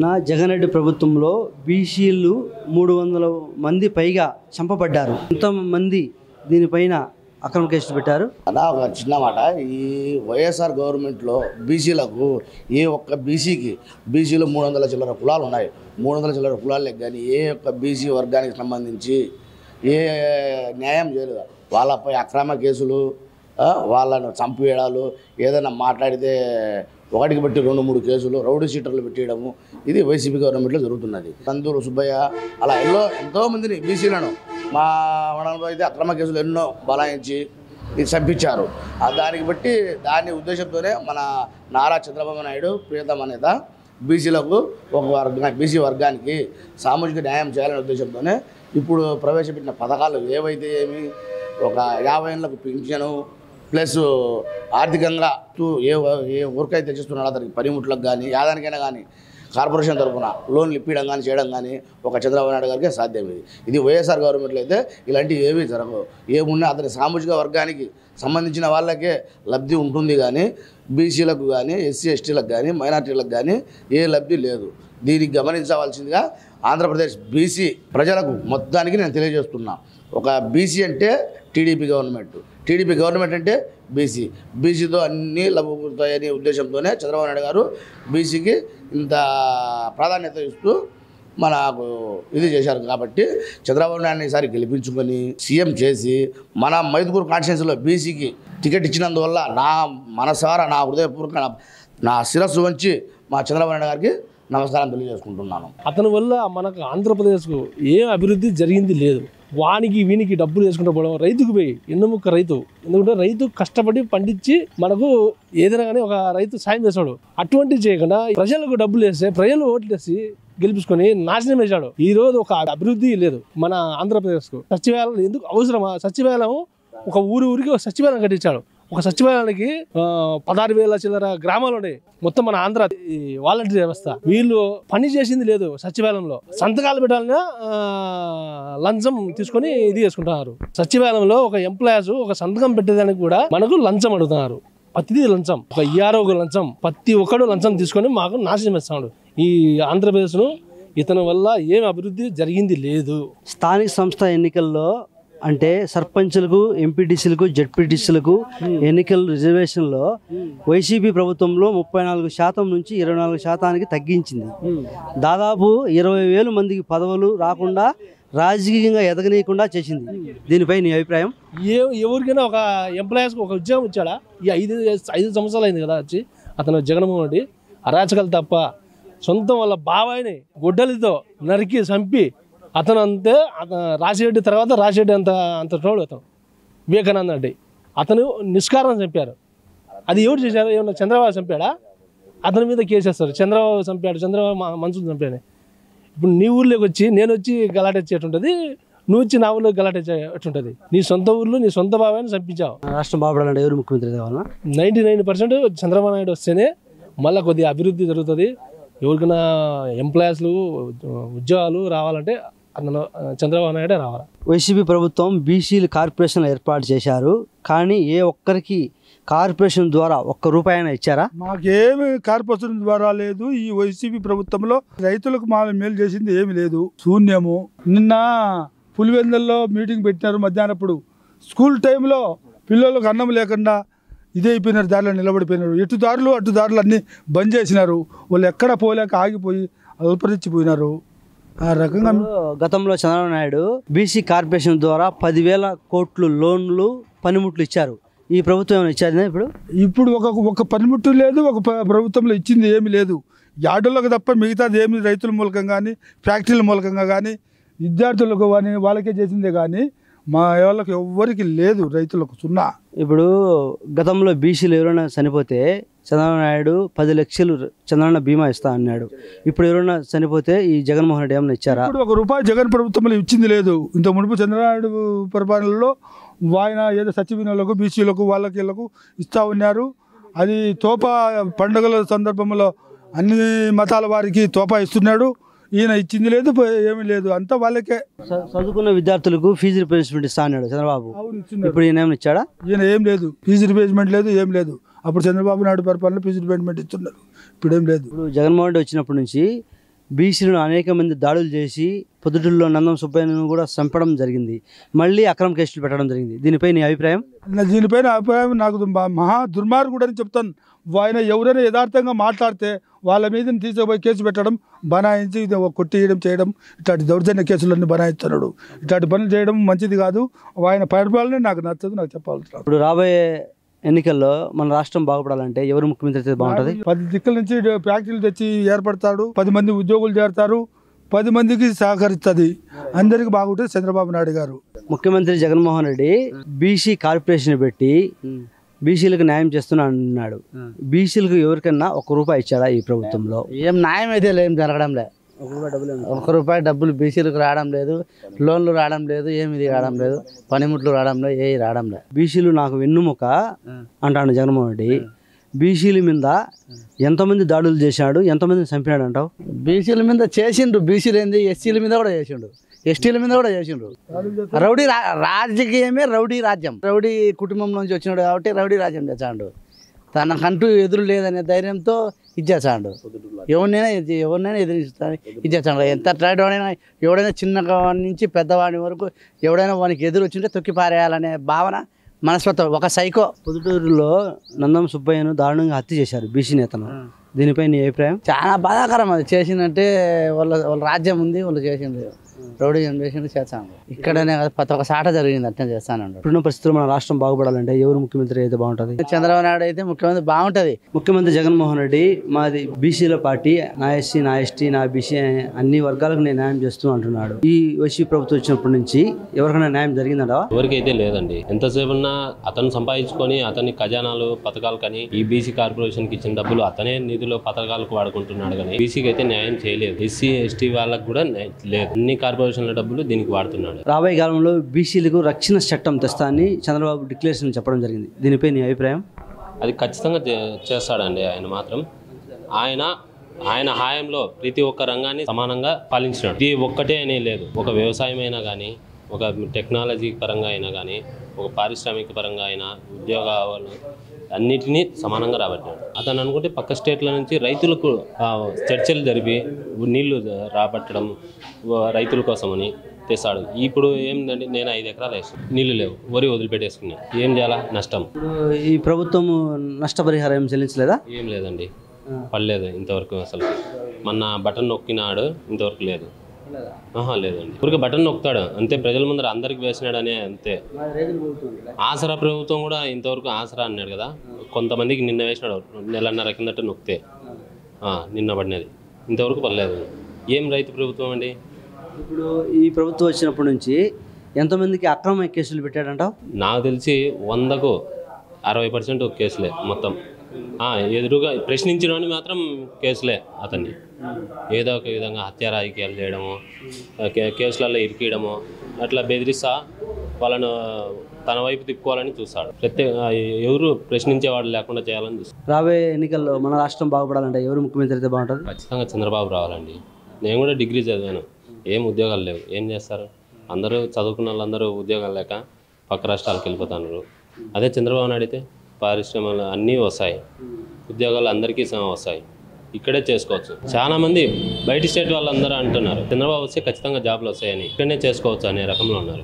నా జగన్ రెడ్డి ప్రభుత్వంలో బీసీలు 300 మంది పైగా చంపబడ్డారు. ఎంతమంది దీనిపైన అక్రమ కేసులు పెట్టారు? అలా ఒక చిన్న మాట, ఈ వైఎస్ఆర్ గవర్నమెంట్లో బీసీలకు ఏ ఒక్క బీసీలో 300 చిల్లర కులాలు ఉన్నాయి. 300 చిల్లర కులాలకు కానీ ఏ ఒక్క బీసీ వర్గానికి సంబంధించి ఏ న్యాయం చేయలేదు. వాళ్ళపై అక్రమ కేసులు, వాళ్ళను చంపివేయడాలు, ఏదైనా మాట్లాడితే ఒకటికి బట్టి 2-3 కేసులు, రౌడీ షీటర్లు పెట్టేయడము, ఇది వైసీపీ గవర్నమెంట్లో జరుగుతున్నది. నందూరు సుబ్బయ్య అలా ఎంతోమందిని బీసీలను మా మండలంలో అయితే అక్రమ కేసులు ఎన్నో బలాయించి ఇది చంపించారు. దానికి బట్టి దాని ఉద్దేశంతోనే మన నారా చంద్రబాబు నాయుడు ప్రియతమ నేత బీసీలకు బీసీ వర్గానికి సామాజిక న్యాయం చేయాలనే ఉద్దేశంతోనే ఇప్పుడు ప్రవేశపెట్టిన పథకాలు ఏవైతే ఒక 50 ఏళ్ళకు పింఛను ప్లస్ ఆర్థికంగా ఏ వర్క్ అయితే చేస్తున్నాడో అతనికి పనిముట్లకు కానీ యాదానికైనా కానీ కార్పొరేషన్ తరఫున లోన్లు ఇప్పించడం కానీ చేయడం కానీ ఒక చంద్రబాబు నాయుడు గారికి సాధ్యం. ఇది వైఎస్ఆర్ గవర్నమెంట్లో అయితే ఇలాంటివి ఏమీ జరగవు. ఏమున్నా అతని సామాజిక వర్గానికి సంబంధించిన వాళ్ళకే లబ్ధి ఉంటుంది కానీ బీసీలకు కానీ ఎస్సీ ఎస్టీలకు కానీ మైనార్టీలకు కానీ ఏ లబ్ధి లేదు. దీనికి గమనించవలసిందిగా ఆంధ్రప్రదేశ్ బీసీ ప్రజలకు మొత్తానికి నేను తెలియజేస్తున్నా. ఒక బీసీ అంటే టీడీపీ గవర్నమెంట్ అంటే బీసీతో అన్నీ లభ్యమవుతాయనే ఉద్దేశంతోనే చంద్రబాబు నాయుడు గారు బీసీకి ఇంత ప్రాధాన్యత ఇస్తూ మనకు ఇది చేశారు. కాబట్టి చంద్రబాబు నాయుడు ఈసారి గెలిపించుకొని సీఎం చేసి మన మైదుకూరు కాన్స్టిట్యున్సీలో బీసీకి టికెట్ ఇచ్చినందువల్ల నా మనసారా నా హృదయపూర్వక నా శిరస్సు వంచి మా చంద్రబాబు నాయుడు గారికి నమస్కారం తెలియజేసుకుంటున్నాను. అతని వల్ల మనకు ఆంధ్రప్రదేశ్కు ఏం అభివృద్ధి జరిగింది లేదు. వానికి వీనికి డబ్బులు వేసుకుంటూ పోవడం, రైతుకు పోయి ఎన్నుముక్క రైతు, ఎందుకంటే రైతు కష్టపడి పండించి మనకు ఏదైనా కానీ ఒక రైతు సాయం చేశాడు. అటువంటివి చేయకుండా ప్రజలకు డబ్బులు వేస్తే ప్రజలు ఓట్లు వేసి గెలిపించుకొని నాశనం వేశాడు. ఈ రోజు ఒక అభివృద్ధి లేదు మన ఆంధ్రప్రదేశ్కు. సచివాలయం ఎందుకు అవసరమా? సచివాలయం ఒక ఊరికి ఒక సచివాలయం కట్టించాడు. ఒక సచివాలయానికి 16,000 చిల్లర గ్రామాలు ఉన్నాయి మొత్తం మన ఆంధ్ర వాలంటీర్ వ్యవస్థ. వీళ్ళు పని చేసింది లేదు. సచివాలయంలో సంతకాలు పెట్టాలన్నా లంచం తీసుకొని ఇది చేసుకుంటున్నారు. సచివాలయంలో ఒక ఎంప్లాయీస్ ఒక సంతకం పెట్టేదానికి కూడా మనకు లంచం అడుగుతున్నారు. ప్రతిదీ లంచం, ఒక ERO లంచం, ప్రతి ఒక్కడు లంచం తీసుకొని మాకు నాశనం చేస్తున్నాడు ఈ ఆంధ్రప్రదేశ్ను. ఇతని వల్ల ఏం అభివృద్ధి జరిగింది లేదు. స్థానిక సంస్థ ఎన్నికల్లో అంటే సర్పంచులకు, ఎంపీటీసీలకు, జడ్పీటీసీలకు ఎన్నికల రిజర్వేషన్లో వైసీపీ ప్రభుత్వంలో 34% నుంచి 24% తగ్గించింది. దాదాపు 20,000 మందికి పదవులు రాకుండా రాజకీయంగా ఎదగనీయకుండా చేసింది. దీనిపై నీ అభిప్రాయం? ఎవరికైనా ఒక ఎంప్లాయీస్కి ఒక ఉద్యోగం ఇచ్చాడా? ఈ 5 సంవత్సరాలు అయింది కదా వచ్చి అతను జగన్మోహన్ రెడ్డి. అరాచకాలు తప్ప సొంతం వాళ్ళ బాబాయిని గొడ్డలితో నరికి చంపి అతను అంతే. రాజశేఖర్ తర్వాత రాజశేఖర్ అంత ట్రోల్ అతను వివేకానంద రెడ్డి అతను నిష్కారణం చంపారు. అది ఎవరు చేశారు? ఏమన్నా చంద్రబాబు చంపాడా? అతని మీద కేసేస్తారు. చంద్రబాబు చంపాడు, చంద్రబాబు మనుషులు చంపాడు. ఇప్పుడు నీ ఊర్లోకి వచ్చి నేను వచ్చి గలాటెచ్చేటుంటుంది, నువ్వు వచ్చి నా ఊర్లో గలాటెచ్చేటుంటుంది. నీ సొంత ఊర్లో నీ సొంత బాబాయిని చంపించావు. రాష్ట్రం బాగుపడాలంటే ఎవరు ముఖ్యమంత్రి కావాలన్నా? 99% చంద్రబాబు నాయుడు వస్తేనే మళ్ళీ కొద్దిగా అభివృద్ధి జరుగుతుంది. ఎవరికైనా ఎంప్లాయీస్లు ఉద్యోగాలు రావాలంటే అందులో చంద్రబాబు నాయుడే రావాలి. వైసీపీ ప్రభుత్వం బీసీలు కార్పొరేషన్లు ఏర్పాటు చేశారు, కానీ ఏ ఒక్కరికి కార్పొరేషన్ ద్వారా ₹1 ఇచ్చారా? మాకేమి కార్పొరేషన్ ద్వారా లేదు. ఈ వైసీపీ ప్రభుత్వంలో రైతులకు మేలు చేసింది ఏమి లేదు, శూన్యము. నిన్న పులివెందుల్లో మీటింగ్ పెట్టినారు మధ్యాహ్నప్పుడు. స్కూల్ టైంలో పిల్లలకు అన్నం లేకుండా ఇదే అయిపోయినారు, దారిలో నిలబడిపోయినారు. ఎటు దారులు అటు దారులు అన్నీ బంద్ చేసినారు. వాళ్ళు ఎక్కడ పోలేక ఆగిపోయి అల్పరించిపోయినారు. ఆ రకంగా గతంలో చంద్రబాబు నాయుడు బీసీ కార్పొరేషన్ ద్వారా 10,000 కోట్లు లోన్లు, పనిముట్లు ఇచ్చారు. ఈ ప్రభుత్వం ఏమైనా ఇచ్చారు? ఇప్పుడు ఒక పనిముట్టు లేదు, ఒక ప్రభుత్వంలో ఇచ్చింది ఏమి లేదు. యార్డులకు తప్ప మిగతాది ఏమి రైతుల మూలకంగా కానీ ఫ్యాక్టరీల మూలకంగా కానీ విద్యార్థులకు కానీ వాళ్ళకే చేసిందే కానీ మా వాళ్ళకి ఎవ్వరికి లేదు, రైతులకు 0. ఇప్పుడు గతంలో బీసీలు ఎవరైనా చనిపోతే చంద్రబాబు నాయుడు 10 లక్షలు చంద్రబాబు బీమా ఇస్తా అన్నాడు. ఇప్పుడు ఎవరైనా చనిపోతే ఈ జగన్మోహన్ రెడ్డి ఏమైనా ఇచ్చారా? ఇప్పుడు ₹1 జగన్ ప్రభుత్వంలో ఇచ్చింది లేదు. ఇంత మునుపు చంద్రబాబు పరిపాలనలో ఆయన ఏదో సచివాలయాలకు బీసీలకు వాళ్ళకి వీళ్ళకు ఇస్తూ ఉన్నారు. అది తోపా పండుగల సందర్భంలో అన్ని మతాల వారికి తోపా ఇస్తున్నాడు. ఈయన ఇచ్చింది లేదు, ఏమీ లేదు, అంతా వాళ్ళకే. చదువుకున్న విద్యార్థులకు ఫీజు రిప్లేస్మెంట్ ఇస్తా అన్నాడు చంద్రబాబు. ఇప్పుడు ఈయన ఏమైనా ఇచ్చాడా? ఈయన ఏం లేదు, ఫీజు రిప్లేస్మెంట్ లేదు, ఏం లేదు. అప్పుడు చంద్రబాబు నాయుడు పరిపాలన ఫీజు రిప్లేస్మెంట్ ఇస్తున్నారు, ఇప్పుడు ఏం లేదు. ఇప్పుడు జగన్మోహన్ రెడ్డి వచ్చినప్పటి నుంచి బీసీలను అనేక మంది దాడులు చేసి పొద్దుటూరులో నందం సుబ్బయ్యను కూడా చంపడం జరిగింది. మళ్ళీ అక్రమ కేసులు పెట్టడం జరిగింది. దీనిపై నీ అభిప్రాయం? దీనిపైన అభిప్రాయం నాకు మహా దుర్మార్గుడు అని చెప్తాను. ఆయన ఎవరైనా యథార్థంగా మాట్లాడితే వాళ్ళ మీద తీసుకుపోయి కేసు పెట్టడం, బనాయించి కొట్టియడం చేయడం, ఇట్లాంటి దౌర్జన్య కేసులన్నీ బనాయిస్తున్నాడు. ఇట్లాంటి పనులు చేయడం మంచిది కాదు. ఆయన పరిపాలన నాకు నచ్చదు, నాకు చెప్పాల్సి. ఇప్పుడు రాబోయే ఎన్నికల్లో మన రాష్ట్రం బాగుపడాలంటే ఎవరు ముఖ్యమంత్రి అయితే బాగుంటుంది? 10 దిక్కుల నుంచి ఫ్యాక్టరీలు తెచ్చి ఏర్పడతాడు, 10 మంది ఉద్యోగులు చేరతారు, 10 మందికి సహకరిస్తుంది, అందరికి బాగుంటుంది చంద్రబాబు నాయుడు గారు. ముఖ్యమంత్రి జగన్మోహన్ రెడ్డి బీసీ కార్పొరేషన్ పెట్టి బీసీలకు న్యాయం చేస్తున్నా అన్నాడు. బీసీలకు ఎవరికన్నా ₹1 ఇచ్చాడా ఈ ప్రభుత్వంలో? ఏం న్యాయం అయితే ఏం జరగడం లేదు. ₹1 డబ్బులు బీసీలకు రావడం లేదు, లోన్లు రావడం లేదు, ఏమిది రావడం లేదు, పనిముట్లు రావడం లేదు, ఏ రావడం లేదు. బీసీలు నాకు వెన్నుముక అంటాడు జగన్మోహన్ రెడ్డి. బీసీల మీద ఎంతమంది దాడులు చేశాడు, ఎంతమందిని చంపినాడు అంటావు? బీసీల మీద చేసిండు, బీసీలు ఏంది ఎస్సీల మీద కూడా చేసిండు, ఎస్టీల మీద కూడా చేసిండ్రు. రౌడీ రాజకీయమే రౌడీ రాజ్యం. రౌడీ కుటుంబం నుంచి వచ్చినాడు కాబట్టి రౌడీ రాజ్యం చేశాడు. తనకంటూ ఎదురు లేదనే ధైర్యంతో ఇచ్చేసాడు. ఎవరినైనా ఎదిరిస్తాను ఇచ్చేసాడు. ఎంత ట్రైడైనా ఎవడైనా చిన్నగా నుంచి పెద్దవాడి వరకు ఎవడైనా వానికి ఎదురు వచ్చింటే తొక్కి పారేయాలనే భావన మనస్తత్వం ఒక సైకో. పొద్దుటూరులో నందం సుబ్బయ్యను దారుణంగా హత్య చేశారు బీసీ నేతను. దీనిపై నీ అభిప్రాయం? చాలా బాధాకరం. అది చేసిందంటే వాళ్ళ రాజ్యం ఉంది, వాళ్ళు చేసింది రౌడీ చేసింది చేస్తాను. ఇక్కడనే కాదు ప్రతి ఒక్క సాట జరిగింది అట్లా చేస్తానండి. ఇప్పుడున్న పరిస్థితుల్లో మన రాష్ట్రం బాగుపడాలంటే ఎవరు ముఖ్యమంత్రి అయితే బాగుంటుంది? చంద్రబాబు నాయుడు అయితే ముఖ్యమంత్రి బాగుంటుంది. ముఖ్యమంత్రి జగన్మోహన్ రెడ్డి మాది బీసీల పార్టీ, నా ఎస్సీ నా ఎస్టీ నా బీసీ అన్ని వర్గాలకు నేను న్యాయం చేస్తూ అంటున్నాడు. ఈ వైసీపీ ప్రభుత్వం వచ్చినప్పటి నుంచి ఎవరికైనా న్యాయం జరిగిందా? ఎవరికైతే లేదండి. ఎంతసేపున్నా అతను సంపాదించుకొని అతని ఖజానాలు పథకాలు కానీ ఈ బీసీ కార్పొరేషన్కి ఇచ్చిన డబ్బులు అతనే నిధులు పథకాలకు వాడుకుంటున్నాడు. కానీ బీసీకి అయితే న్యాయం చేయలేదు. ఎస్సీ ఎస్టీ వాళ్ళకు కూడా లేదు. అన్ని కార్పొరేషన్ల డబ్బులు దీనికి వాడుతున్నాడు. రాబోయే కాలంలో బీసీలకు రక్షణ చట్టం తెస్తా అని చంద్రబాబు డిక్లరేషన్ చెప్పడం జరిగింది. దీనిపై నీ అభిప్రాయం? అది ఖచ్చితంగా చేస్తాడండి. ఆయన మాత్రం ఆయన హాయంలో ప్రతి ఒక్క రంగాన్ని సమానంగా పాలించినాడు. ఇది ఒక్కటే అనే లేదు. ఒక వ్యవసాయం అయినా కానీ, ఒక టెక్నాలజీ పరంగా అయినా కానీ, ఒక పారిశ్రామిక పరంగా అయినా, ఉద్యోగాలు అన్నిటినీ సమానంగా రాబట్టినాడు. అతను అనుకుంటే పక్క స్టేట్ల నుంచి రైతులకు చర్చలు జరిపి నీళ్లు రాబట్టడం రైతుల కోసమని తెస్తాడు. ఇప్పుడు ఏంటంటే నేను 5 ఎకరాలు వేస్తాను, నీళ్లు లేవు, వరి వదిలిపెట్టేసుకున్నాను. ఏం చేయాలా? నష్టం. ఈ ప్రభుత్వం నష్టపరిహారం ఏం చెల్లించలేదా? ఏం లేదండి, పడలేదు ఇంతవరకు. అసలు మొన్న బటన్ నొక్కినాడు, ఇంతవరకు లేదు. లేదండి. ఊరికి బటన్ నొక్కుతాడు అంతే, ప్రజల ముందర అందరికి వేసినాడనే అంతే. ఆసరా ప్రభుత్వం కూడా ఇంతవరకు ఆసరా అన్నాడు కదా, కొంతమందికి నిన్న వేసినాడు, 1.5 కిందట నొక్కితే నిన్న పడినది, ఇంతవరకు పడలేదు. ఏం రైతు ప్రభుత్వం అండి? ఇప్పుడు ఈ ప్రభుత్వం వచ్చినప్పటి నుంచి ఎంతమందికి అక్రమ కేసులు పెట్టాడంటావు? నాకు తెలిసి 100కు 60% కేసులే మొత్తం. ఎదురుగా ప్రశ్నించడానికి మాత్రం కేసులే. అతన్ని ఏదో ఒక విధంగా హత్య రాజకీయాలు చేయడము, కేసులలో ఇరికియడము, అట్లా బెదిరిస్తా వాళ్ళను తన వైపు తిప్పుకోవాలని చూస్తాడు. ఎవరు ప్రశ్నించేవాడు లేకుండా చేయాలని చూస్తాడు. రాబోయే ఎన్నికల్లో మన రాష్ట్రం బాగుపడాలంటే ఎవరు ముఖ్యమంత్రి అయితే బాగుంటుంది? ఖచ్చితంగా చంద్రబాబు రావాలండి. నేను కూడా డిగ్రీ చదివాను, ఏం ఉద్యోగాలు లేవు. ఏం చేస్తారు? అందరూ చదువుకున్న వాళ్ళందరూ ఉద్యోగాలు లేక పక్క రాష్ట్రాలకు వెళ్ళిపోతున్నారు. అదే చంద్రబాబు నాయుడు అయితే పరిశ్రమలు అన్నీ వస్తాయి, ఉద్యోగాలు అందరికీ వస్తాయి, ఇక్కడే చేసుకోవచ్చు. చాలా మంది బయట స్టేట్ వాళ్ళందరూ అంటున్నారు చంద్రబాబు వస్తే ఖచ్చితంగా జాబ్లు వస్తాయని, ఇక్కడనే చేసుకోవచ్చు అనే రకంలో ఉన్నారు.